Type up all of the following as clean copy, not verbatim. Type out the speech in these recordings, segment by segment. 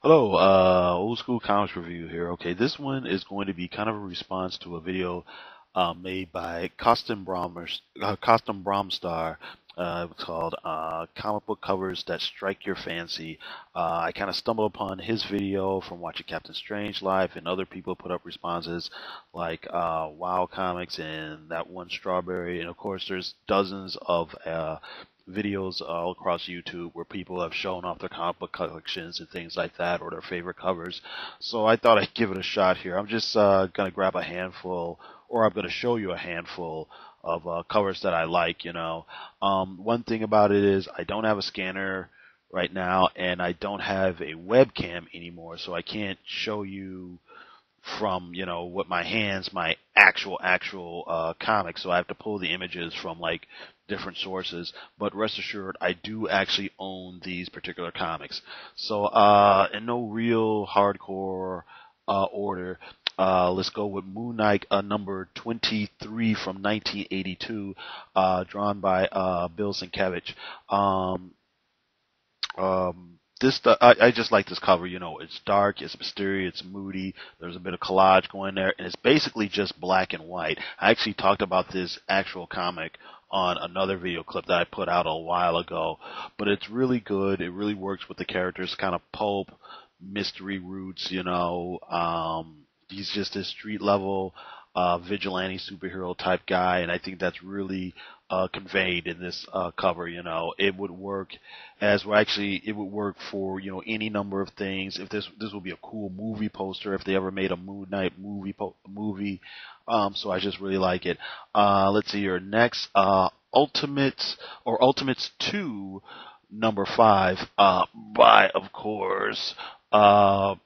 Hello, Old School Comics Review here. Okay, this one is going to be kind of a response to a video made by Custom Bromstar. It's called Comic Book Covers That Strike Your Fancy. I kind of stumbled upon his video from watching Captain Strange live, and other people put up responses like Wow Comics and that one Strawberry. And of course, there's dozens of videos all across YouTube where people have shown off their comic book collections and things like that, or their favorite covers. So I thought I'd give it a shot here. I'm just gonna grab a handful, or I'm gonna show you a handful of covers that I like. One thing about it is I don't have a scanner right now, and I don't have a webcam anymore, so I can't show you from what my actual comics, so I have to pull the images from like different sources. But rest assured, I do actually own these particular comics. So in no real hardcore order, let's go with Moon Knight number 23 from 1982, drawn by Bill Sienkiewicz. I just like this cover. It's dark, it's mysterious, it's moody. There's a bit of collage going there, and it's basically just black and white. I actually talked about this actual comic on another video clip that I put out a while ago, but it's really good. It really works with the characters, kind of pulp mystery roots. He's just this street level vigilante superhero type guy, and I think that's really conveyed in this cover. It would work it would work for any number of things. If this would be a cool movie poster if they ever made a Moon Knight movie. So I just really like it. Let's see here. Next, Ultimates 2, number 5, by of course Brian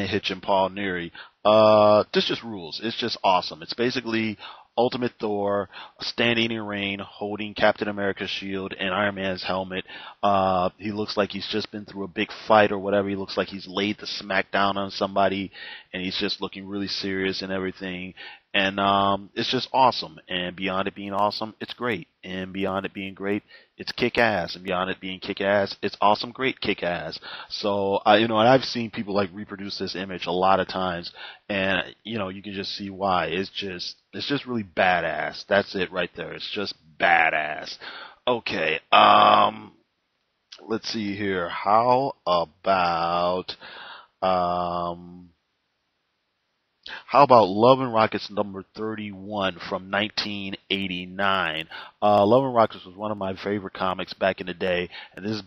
Hitch and Paul Neary. This just rules. It's just awesome. It's basically Ultimate Thor standing in rain, holding Captain America's shield and Iron Man's helmet. He looks like he's just been through a big fight or whatever. He looks like he's laid the smack down on somebody, and he's just looking really serious and everything. And it's just awesome. And beyond it being awesome, it's great. And beyond it being great, it's kick-ass. And beyond it being kick-ass, it's awesome, great kick-ass. So, and I've seen people like reproduce this image a lot of times, and you can just see why. It's just really badass. That's it right there. It's just badass. Okay. Let's see here. How about Love and Rockets number 31 from 1989? Love and Rockets was one of my favorite comics back in the day, and this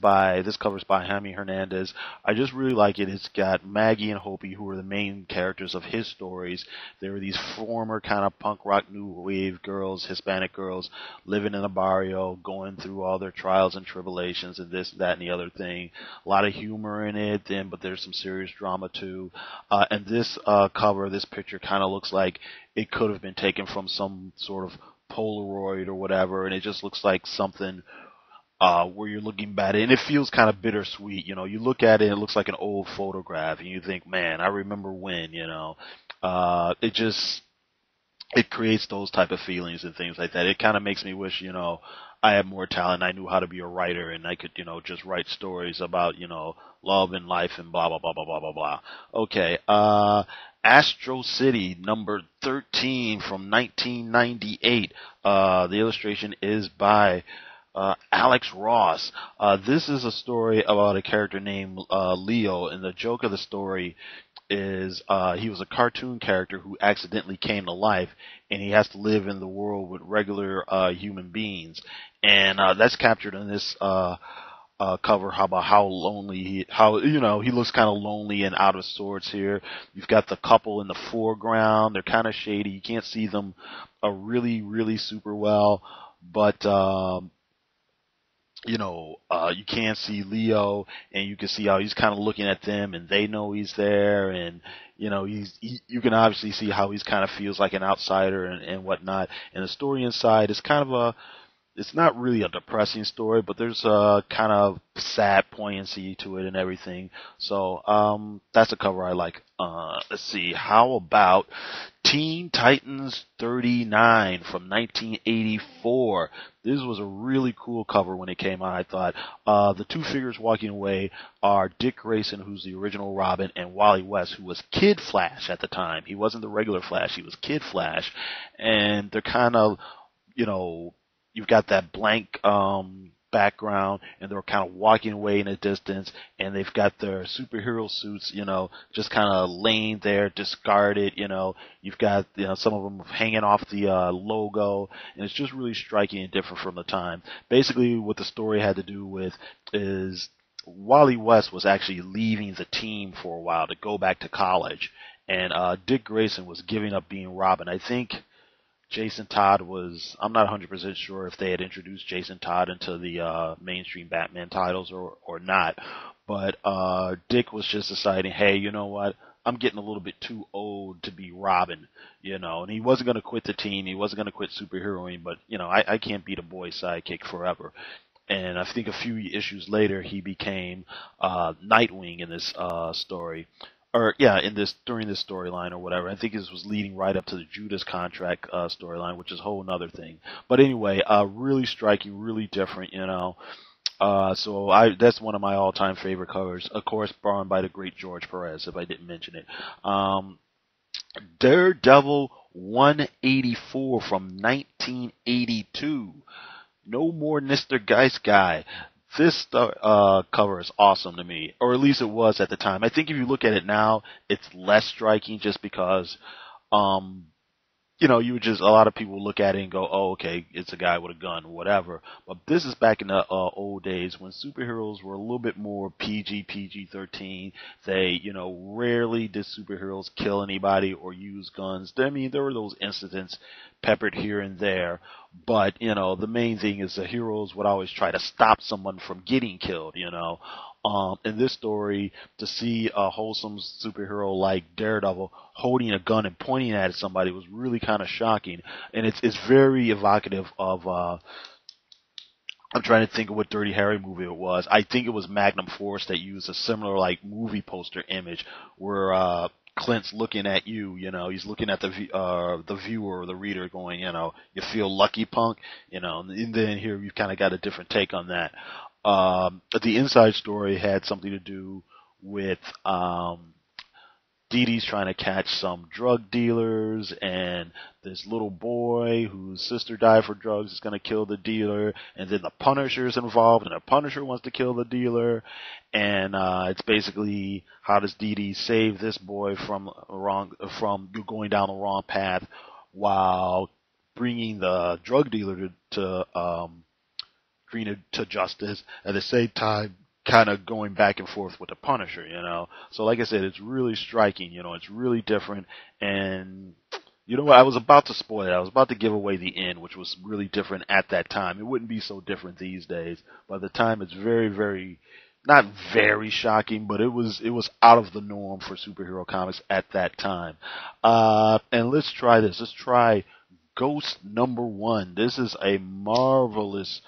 cover's by Jaime Hernandez. I just really like it. It's got Maggie and Hopi, who are the main characters of his stories. They were these former kind of punk rock new wave girls, Hispanic girls, living in a barrio, going through all their trials and tribulations and this, that, and the other thing. A lot of humor in it, but there's some serious drama too. And this this picture kind of looks like it could have been taken from some sort of Polaroid or whatever, and it just looks like something where you're looking back at it, and it feels kind of bittersweet. You look at it, it looks like an old photograph, and you think, man, I remember when. It creates those type of feelings and things like that. It kind of makes me wish, I had more talent. I knew how to be a writer, and I could, just write stories about, love and life and blah blah blah blah blah blah blah. Okay, Astro City number 13 from 1998. The illustration is by Alex Ross. This is a story about a character named Leo, and the joke of the story is he was a cartoon character who accidentally came to life, and he has to live in the world with regular human beings, and that's captured in this cover. How about how lonely he looks kind of lonely and out of sorts here. You've got the couple in the foreground. They're kind of shady. You can't see them really super well, but you can see Leo, and you can see how he's kind of looking at them, and they know he's there, and you can obviously see how he's kind of feels like an outsider and whatnot. And the story inside is kind of it's not really a depressing story, but there's a kind of sad poignancy to it and everything. So that's a cover I like. Let's see, how about Teen Titans 39 from 1984? This was a really cool cover when it came out, I thought. The two figures walking away are Dick Grayson, who's the original Robin, and Wally West, who was Kid Flash at the time. He wasn't the regular Flash, he was Kid Flash. And they're kind of, you know, you've got that blank background, and they're kind of walking away in the distance, and they've got their superhero suits, just kind of laying there, discarded. You've got some of them hanging off the logo, and it's just really striking and different from the time. Basically, what the story had to do with is Wally West was actually leaving the team for a while to go back to college, and Dick Grayson was giving up being Robin. I think Jason Todd was, I'm not 100% sure if they had introduced Jason Todd into the mainstream Batman titles or not, but Dick was just deciding, hey, you know what, I'm getting a little bit too old to be Robin, and he wasn't going to quit the team, he wasn't going to quit superheroing, but, I can't be the boy sidekick forever. And I think a few issues later, he became Nightwing in this story. Or yeah, during this storyline or whatever. I think this was leading right up to the Judas contract storyline, which is a whole other thing. But anyway, really striking, really different, So that's one of my all-time favorite covers. Of course, drawn by the great George Perez, if I didn't mention it. Daredevil 184 from 1982. No more Mr. Geist Guy. This cover is awesome to me, or at least it was at the time. I think if you look at it now, it's less striking just because, you would just, a lot of people look at it and go, oh, okay, it's a guy with a gun or whatever. But this is back in the old days when superheroes were a little bit more PG-13. They, rarely did superheroes kill anybody or use guns. I mean, there were those incidents peppered here and there. But, the main thing is the heroes would always try to stop someone from getting killed, In this story, to see a wholesome superhero like Daredevil holding a gun and pointing at somebody was really kind of shocking. And it's very evocative of, I'm trying to think of what Dirty Harry movie it was. I think it was Magnum Force that used a similar, movie poster image where, Clint's looking at you, he's looking at the viewer or the reader going, you feel lucky, punk, and then here you've kind of got a different take on that. The inside story had something to do with Dee Dee's trying to catch some drug dealers, and this little boy whose sister died for drugs is going to kill the dealer, and then the Punisher's involved, and the Punisher wants to kill the dealer, and it's basically how does Dee Dee save this boy from going down the wrong path while bringing the drug dealer to justice at the same time, kind of going back and forth with the Punisher, So like I said, it's really striking, it's really different. And you know what? I was about to spoil it. I was about to give away the end, which was really different at that time. It wouldn't be so different these days. By the time, it's very, very, not very shocking, but it was out of the norm for superhero comics at that time. And let's try this. Let's try Ghost #1. This is a marvelous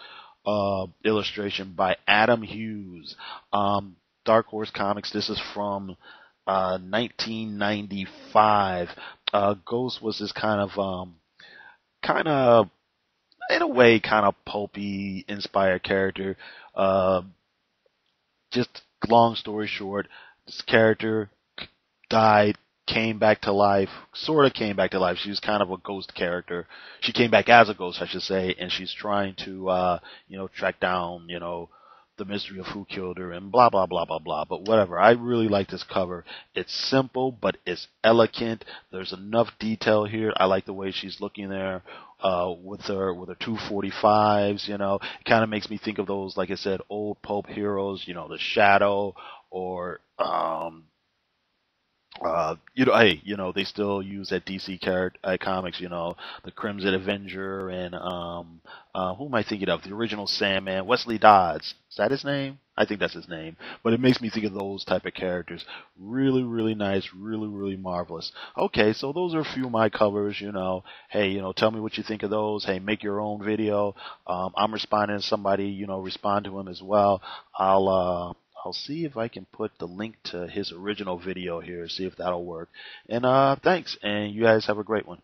illustration by Adam Hughes. Dark Horse Comics. This is from 1995. Ghost was this kind of, in a way, kind of pulpy inspired character. Just long story short, this character died, came back to life, sort of came back to life. She was kind of a ghost character. She came back as a ghost, I should say, and she's trying to, track down, the mystery of who killed her and blah, blah, blah, blah, blah. But whatever. I really like this cover. It's simple, but it's elegant. There's enough detail here. I like the way she's looking there, with her 245s, It kind of makes me think of those, like I said, old pulp heroes, the Shadow or, hey, they still use that DC comics, the Crimson Avenger and, who am I thinking of? The original Sandman, Wesley Dodds. Is that his name? I think that's his name. But it makes me think of those type of characters. Really, really nice. Really, really marvelous. Okay, so those are a few of my covers. Hey, tell me what you think of those. Hey, make your own video. I'm responding to somebody. Respond to him as well. I'll see if I can put the link to his original video here. See if that'll work. And thanks. And you guys have a great one.